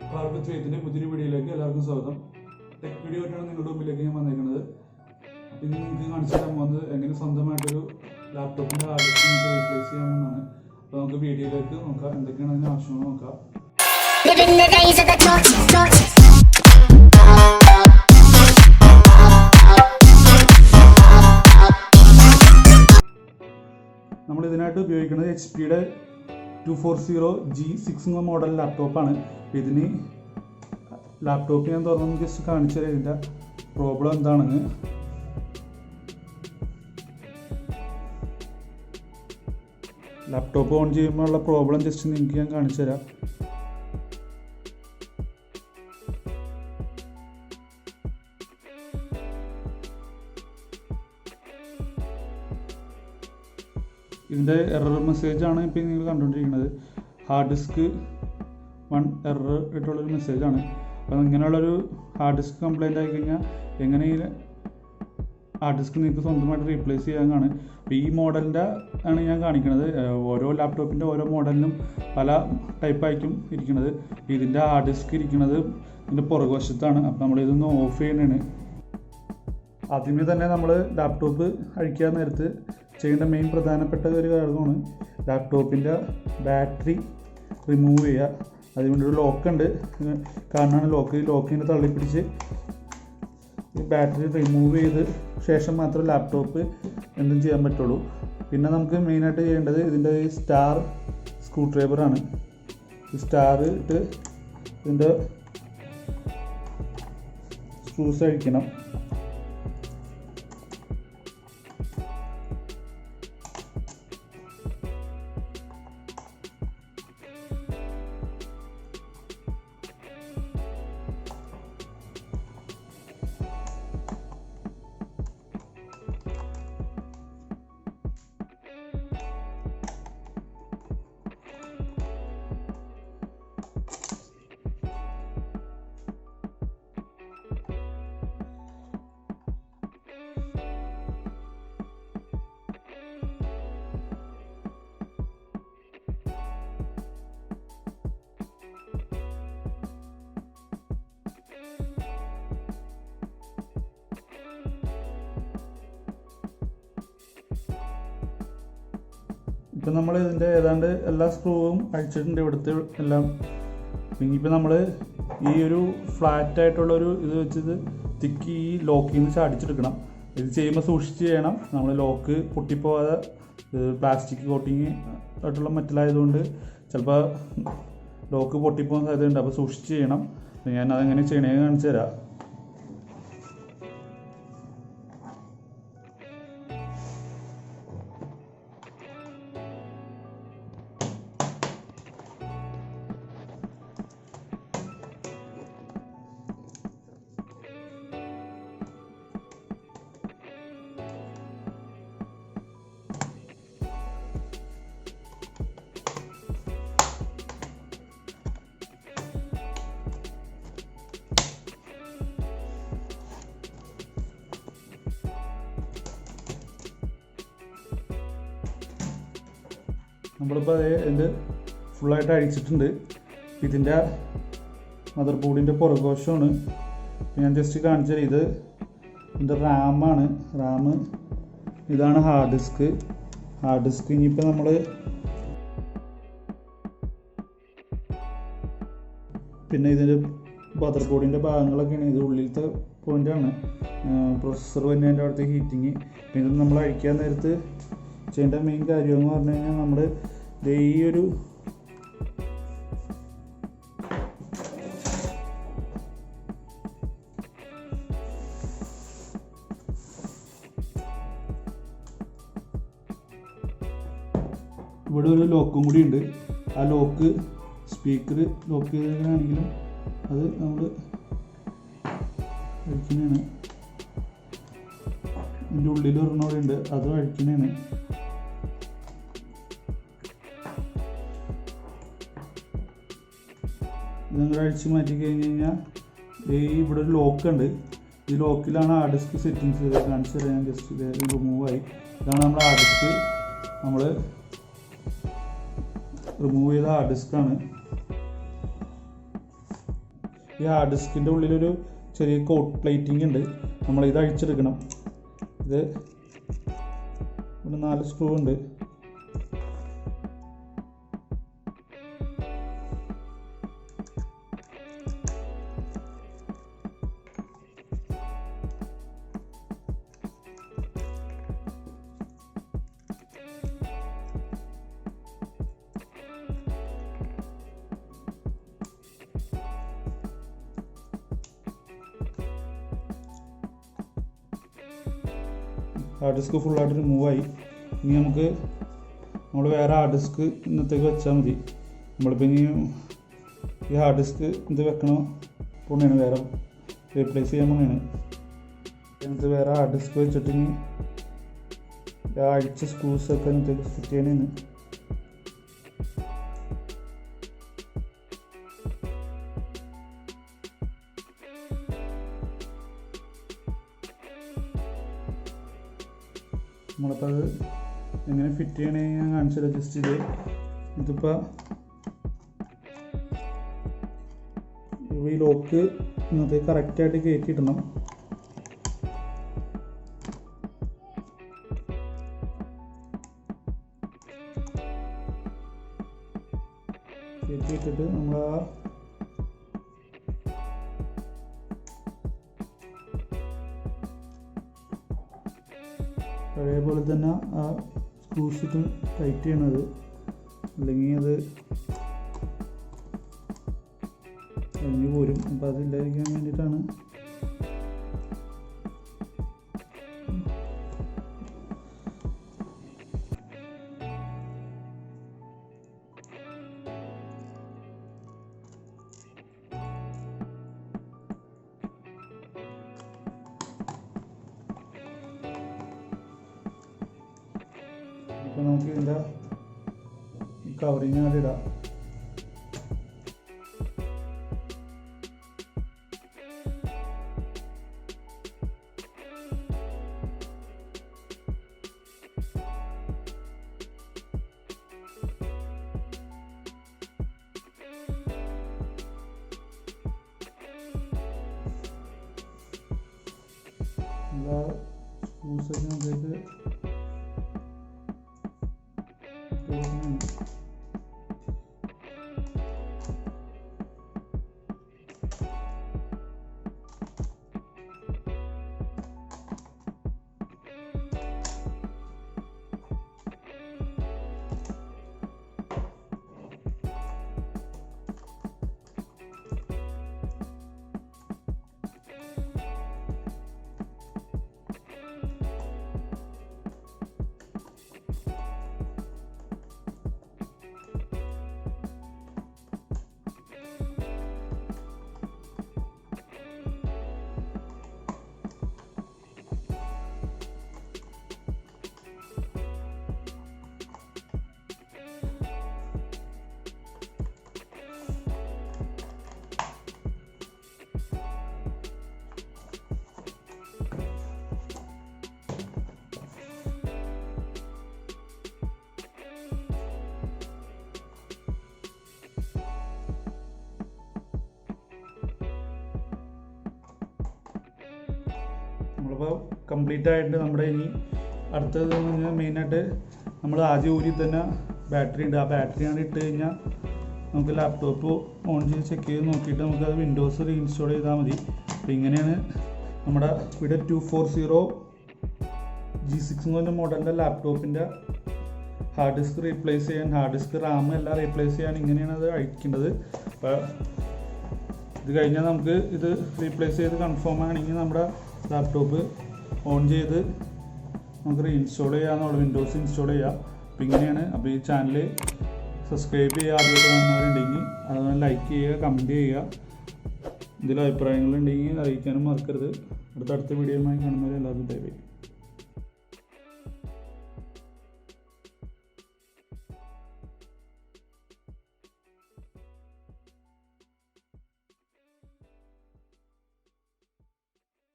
എല്ലാവർക്കും ചെയ്തിൻ്റെ പുതിയൊരു വീഡിയോയിലേക്ക് എല്ലാവർക്കും സ്വാഗതം. ടെക് വീഡിയോ ആയിട്ടാണ് നിങ്ങളുടെ മുമ്പിലേക്ക് ഞാൻ വന്നേക്കുന്നത്. ഇന്ന് നിങ്ങൾക്ക് കാണിച്ചു തരാൻ പോകുന്നത് എങ്ങനെ സ്വന്തമായിട്ടൊരു ലാപ്ടോപ്പിൻ്റെ ഹാർഡ് ഡിസ്ക് റീപ്ലേസ് ചെയ്യാമെന്നാണ്. അപ്പോൾ നമുക്ക് വീഡിയോയിലേക്ക് നോക്കാം, എന്തൊക്കെയാണ് അതിന് ആവശ്യമെന്ന് നോക്കാം. നമ്മൾ ഇതിനായിട്ട് ഉപയോഗിക്കുന്നത് HP-യുടെ 240G6 എന്ന മോഡൽ ലാപ്ടോപ്പാണ്. ഇതിന് ലാപ്ടോപ്പ് ഞാൻ തുറന്ന് ജസ്റ്റ് കാണിച്ചു തരാം ഇതിൻ്റെ പ്രോബ്ലം എന്താണെന്ന്. ലാപ്ടോപ്പ് ഓൺ ചെയ്യുമ്പോൾ ഉള്ള പ്രോബ്ലം ജസ്റ്റ് നിങ്ങൾക്ക് ഞാൻ കാണിച്ചു തരാം. ഇതിൻ്റെ എറർ മെസ്സേജാണ് ഇപ്പോൾ നിങ്ങൾ കണ്ടുകൊണ്ടിരിക്കുന്നത്. ഹാർഡ് ഡിസ്ക് 1 എറർ ആയിട്ടുള്ളൊരു മെസ്സേജാണ്. അപ്പോൾ ഇങ്ങനെയുള്ളൊരു ഹാർഡ് ഡിസ്ക് കംപ്ലൈൻ്റ് ആയി കഴിഞ്ഞാൽ എങ്ങനെ ഈ ഹാർഡ് ഡിസ്ക് നിങ്ങൾക്ക് സ്വന്തമായിട്ട് റീപ്ലേസ് ചെയ്യാനാണ്. അപ്പോൾ ഈ മോഡലിൻ്റെ ആണ് ഞാൻ കാണിക്കുന്നത്. ഓരോ ലാപ്ടോപ്പിൻ്റെ ഓരോ മോഡലിനും പല ടൈപ്പായിരിക്കും ഇരിക്കുന്നത്. ഇതിൻ്റെ ഹാർഡ് ഡിസ്ക് ഇരിക്കുന്നത് ഇതിൻ്റെ പുറകുവശത്താണ്. അപ്പോൾ നമ്മളിതൊന്ന് ഓഫ് ചെയ്യണതാണ്. ആദ്യമേ തന്നെ നമ്മൾ ലാപ്ടോപ്പ് അഴിക്കാൻ നേരത്ത് ചെയ്യേണ്ട മെയിൻ പ്രധാനപ്പെട്ട ഒരു കാര്യമാണ് ലാപ്ടോപ്പിൻ്റെ ബാറ്ററി റിമൂവ് ചെയ്യുക. അതിനുവേണ്ടി ഒരു ലോക്കുണ്ട്, കാണാനാണ് ലോക്ക്. ഈ ലോക്കിനെ തള്ളിപ്പിടിച്ച് ഈ ബാറ്ററി റിമൂവ് ചെയ്ത് ശേഷം മാത്രമേ ലാപ്ടോപ്പ് എന്തും ചെയ്യാൻ പറ്റുള്ളൂ. പിന്നെ നമുക്ക് മെയിനായിട്ട് ചെയ്യേണ്ടത് ഇതിൻ്റെ ഈ സ്റ്റാർ സ്ക്രൂ ഡ്രൈവറാണ്. ഈ സ്റ്റാർ ഇട്ട് ഇതിൻ്റെ സ്ക്രൂസ് അഴിക്കണം. ഇപ്പം നമ്മൾ ഇതിൻ്റെ ഏതാണ്ട് എല്ലാ സ്ക്രൂവും അഴിച്ചിട്ടുണ്ട് ഇവിടുത്തെ എല്ലാം. ഇനിയിപ്പോൾ നമ്മൾ ഈ ഒരു ഫ്ലാറ്റ് ആയിട്ടുള്ളൊരു ഇത് വെച്ചത് തിക്കി ഈ ലോക്കിൽ നിന്ന് ചാടിച്ചെടുക്കണം. ഇത് ചെയ്യുമ്പോൾ സൂക്ഷിച്ച് ചെയ്യണം. നമ്മൾ ലോക്ക് പൊട്ടിപ്പോവാതെ, പ്ലാസ്റ്റിക് കോട്ടിങ് ആയിട്ടുള്ള മെറ്റലായതുകൊണ്ട് ചിലപ്പോൾ ലോക്ക് പൊട്ടിപ്പോകാൻ സാധ്യതയുണ്ട്. അപ്പോൾ സൂക്ഷിച്ച് ചെയ്യണം. ഞാൻ അതെങ്ങനെ ചെയ്യണമെന്ന് കാണിച്ചു തരാം. നമ്മളിപ്പോൾ ഇത് ഫുള്ളായിട്ട് അഴിച്ചിട്ടുണ്ട്. ഇതിൻ്റെ മദർ ബോർഡിൻ്റെ പുറകുവശമാണ് ഞാൻ ജസ്റ്റ് കാണിച്ചത്. ഇത് ഇതിൻ്റെ റാമാണ്. ഇതാണ് ഹാർഡ് ഡിസ്ക്. ഇനിയിപ്പോൾ നമ്മൾ പിന്നെ ഇതിൻ്റെ മദർ ബോർഡിൻ്റെ ഭാഗങ്ങളൊക്കെയാണ്. ഇത് ഉള്ളിലത്തെ പോയിൻ്റാണ്. പ്രൊസസ്സർ തന്നെ അതിൻ്റെ അവിടുത്തെ ഹീറ്റിങ്. പിന്നെ ഇത് നമ്മൾ അഴിക്കാൻ നേരത്ത് ചെയ്യേണ്ട മെയിൻ കാര്യമെന്ന് പറഞ്ഞു കഴിഞ്ഞാൽ നമ്മൾ ഈ ഒരു ഇവിടെ ഒരു ലോക്കും കൂടി ഉണ്ട്. ആ ലോക്ക് സ്പീക്കർ ലോക്ക് ചെയ്തതാണെങ്കിലും അത് നമ്മൾ അഴിക്കുന്നതാണ്. ഇതിൻ്റെ ഉള്ളിൽ ഒരെണ്ണം ഉണ്ട്, അതും അഴിക്കുന്നതാണ്. ഇതങ്ങനെ അഴിച്ച് മാറ്റി കഴിഞ്ഞ് കഴിഞ്ഞാൽ ഇവിടെ ഒരു ലോക്കുണ്ട്. ഈ ലോക്കിലാണ് ഹാർഡ് ഡിസ്ക് സെറ്റിങ്സ് കാണിച്ചു തരാൻ. ജസ്റ്റ് ഇത് റിമൂവായി. ഇതാണ് നമ്മുടെ ഹാർഡ് ഡിസ്ക്. നമ്മൾ റിമൂവ് ചെയ്ത ഹാർഡ് ഡിസ്ക്കാണ്. ഈ ഹാർഡ് ഡിസ്കിൻ്റെ ഉള്ളിലൊരു ചെറിയ കോട്ട് പ്ലേറ്റിംഗ് ഉണ്ട്. നമ്മളിത് അഴിച്ചെടുക്കണം. ഇത് ഇവിടെ 4 സ്ക്രൂ ഉണ്ട്. ഹാർഡ് ഡിസ്ക് ഫുള്ളായിട്ട് റിമൂവായി. ഇനി നമ്മൾ വേറെ ഹാർഡ് ഡിസ്ക് ഇന്നത്തേക്ക് വെച്ചാൽ മതി. നമ്മളിപ്പോൾ ഇനി ഈ ഹാർഡ് ഡിസ്ക് ഇത് വെക്കണ പോണെയാണ്, വേറെ റീപ്ലേസ് ചെയ്യാൻ പോണെയാണ്. എന്നിട്ട് വേറെ ഹാർഡ് ഡിസ്ക് വെച്ചിട്ട് ഇനി അഴിച്ച സ്ക്രൂസൊക്കെ ഇന്നത്തേക്ക് ഫിറ്റ് ചെയ്യാനാണ്. നമ്മളിപ്പോൾ അത് എങ്ങനെ ഫിറ്റ് ചെയ്യണമെങ്കിൽ ഞാൻ കാണിച്ചത് ജസ്റ്റ് ഇതിപ്പോൾ ഈ ലോക്ക് ഇന്നത്തെ കറക്റ്റായിട്ട് കയറ്റിയിടണം. കയറ്റിയിട്ടിട്ട് നമ്മൾ പഴയപോലെ തന്നെ ആ സ്ക്രൂസ് ഇട്ട് ടൈറ്റ് ചെയ്യണത്, അല്ലെങ്കിൽ അത് കഴിഞ്ഞ് പോരും. അപ്പോൾ അതില്ലാതിരിക്കാൻ വേണ്ടിയിട്ടാണ്. ഇപ്പോൾ നമുക്ക് ഇതിൻ്റെ കവറിങ് അവിടെ ഇടാം. എല്ലാ സ്ക്രൂസൊക്കെ നമുക്ക് നമ്മളിപ്പോൾ കംപ്ലീറ്റ് ആയിട്ട് നമ്മുടെ ഇനി അടുത്തത് പറഞ്ഞാൽ മെയിനായിട്ട് നമ്മൾ ആദ്യം ഊരി തന്നെ ബാറ്ററി ഉണ്ട്. ആ ബാറ്ററിയാണ് ഇട്ട് കഴിഞ്ഞാൽ നമുക്ക് ലാപ്ടോപ്പ് ഓൺ ചെയ്ത് ചെക്ക് ചെയ്ത് നോക്കിയിട്ട് നമുക്കത് വിൻഡോസ് റീഇൻസ്റ്റാൾ ചെയ്താൽ മതി. അപ്പോൾ ഇങ്ങനെയാണ് നമ്മുടെ ഇവിടെ 240 G6 എന്ന് പറഞ്ഞ മോഡലിൻ്റെ ലാപ്ടോപ്പിൻ്റെ ഹാർഡ് ഡിസ്ക് റീപ്ലേസ് ചെയ്യാൻ, ഹാർഡ് ഡിസ്ക് റാം എല്ലാം റീപ്ലേസ് ചെയ്യാൻ ഇങ്ങനെയാണ് അത് അയക്കേണ്ടത്. അപ്പോൾ ഇത് കഴിഞ്ഞാൽ നമുക്ക് ഇത് റീപ്ലേസ് ചെയ്ത് കൺഫേം ആണെങ്കിൽ നമ്മുടെ ലാപ്ടോപ്പ് ഓൺ ചെയ്ത് നമുക്ക് റീഇൻസ്റ്റാൾ ചെയ്യാമെന്നുള്ള വിൻഡോസ് ഇൻസ്റ്റാൾ ചെയ്യാം. അപ്പോൾ ഇങ്ങനെയാണ്. അപ്പോൾ ഈ ചാനൽ സബ്സ്ക്രൈബ് ചെയ്യുക, ആദ്യമായിട്ട് കാണുന്നവരുണ്ടെങ്കിൽ അതുപോലെ ലൈക്ക് ചെയ്യുക, കമൻറ്റ് ചെയ്യുക. ഇതിൽ അഭിപ്രായങ്ങളുണ്ടെങ്കിൽ അറിയിക്കാനും മറക്കരുത്. അടുത്ത വീഡിയോയുമായി കാണുന്നവരെ എല്ലാവർക്കും ബൈ ബൈ.